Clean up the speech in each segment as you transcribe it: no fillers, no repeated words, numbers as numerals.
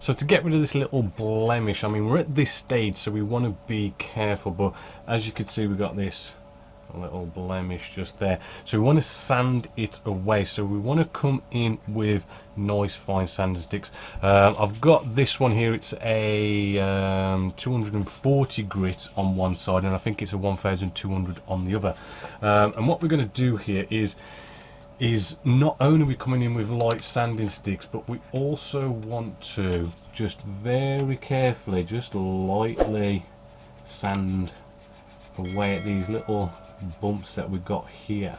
So to get rid of this little blemish, I mean, we're at this stage, so we want to be careful, but as you can see, we've got this little blemish just there, so we want to sand it away. So we want to come in with nice fine sanding sticks. I've got this one here, it's a 240 grit on one side, and I think it's a 1200 on the other. And what we're going to do here is not only are we coming in with light sanding sticks, but we also want to just very carefully, just lightly sand away at these little bumps that we've got here.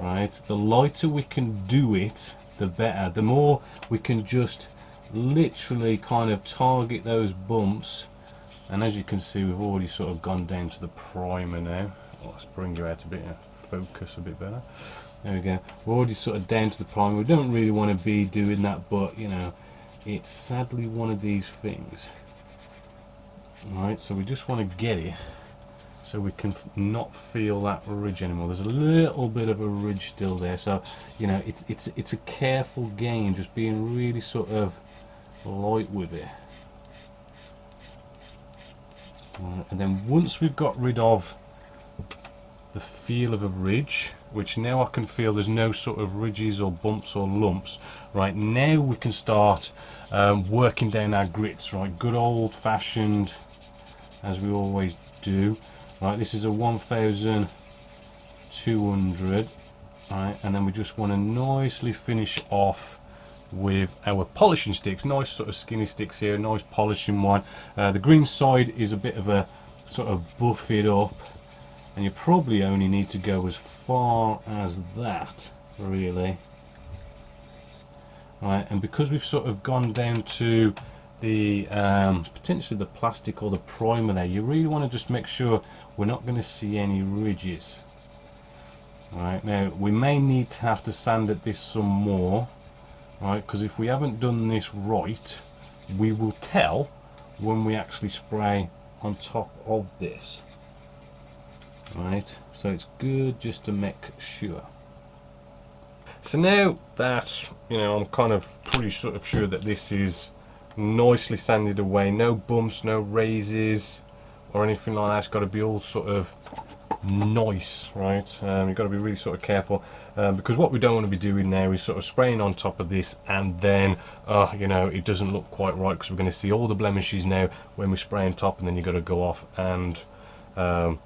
Right, the lighter we can do it, the better. The more we can just literally kind of target those bumps. And as you can see, we've already sort of gone down to the primer now. Let's bring you out a bit, focus a bit better. There we go. We're already sort of down to the primer. We don't really want to be doing that, but you know, it's sadly one of these things. Alright, so we just want to get it so we can not feel that ridge anymore. There's a little bit of a ridge still there, so you know, it's a careful game, just being really sort of light with it. And then once we've got rid of the feel of a ridge, which now I can feel there's no sort of ridges or bumps or lumps, right, now we can start working down our grits, right, good old fashioned, as we always do. Right, this is a 1200, right, and then we just want to nicely finish off with our polishing sticks. Nice sort of skinny sticks here, nice polishing one. The green side is a bit of a sort of buff it up, and you probably only need to go as far as that, really. Right, and because we've sort of gone down to the potentially the plastic or the primer there, you really want to just make sure we're not going to see any ridges. Right, now we may need to have to sand at this some more, right, because if we haven't done this right, we will tell when we actually spray on top of this. Right, so it's good just to make sure. So now that, you know, I'm kind of pretty sort of sure that this is nicely sanded away, no bumps, no raises or anything like that. It's got to be all sort of nice, right? You've got to be really sort of careful, because what we don't want to be doing now is sort of spraying on top of this and then you know, it doesn't look quite right, because we're going to see all the blemishes now when we spray on top, and then you've got to go off and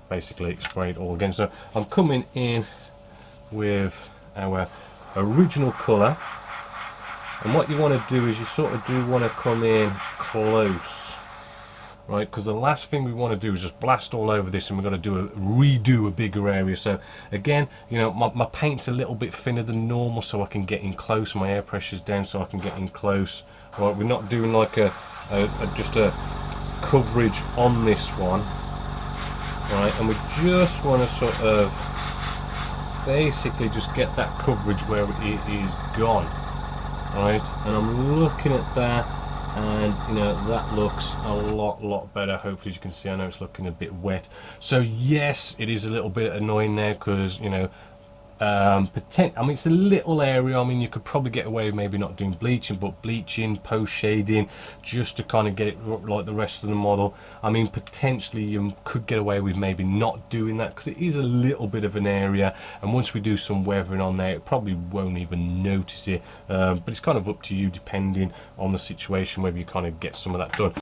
basically spray it all again. So I'm coming in with our original colour, and what you want to do is you sort of do want to come in close, right, because the last thing we want to do is just blast all over this, and we've got to redo a bigger area. So again, you know, my paint's a little bit thinner than normal, so I can get in close. My air pressure's down, so I can get in close. Right, we're not doing like just a coverage on this one, right, and we just want to sort of basically just get that coverage where it is gone. Right, and I'm looking at that, and you know, that looks a lot better. Hopefully, as you can see, I know it's looking a bit wet. So yes, it is a little bit annoying there, because you know, I mean, it's a little area. I mean, you could probably get away with maybe not doing bleaching, but bleaching, post shading, just to kind of get it like the rest of the model. I mean, potentially you could get away with maybe not doing that, because it is a little bit of an area, and once we do some weathering on there, it probably won't even notice it. But it's kind of up to you, depending on the situation, whether you kind of get some of that done.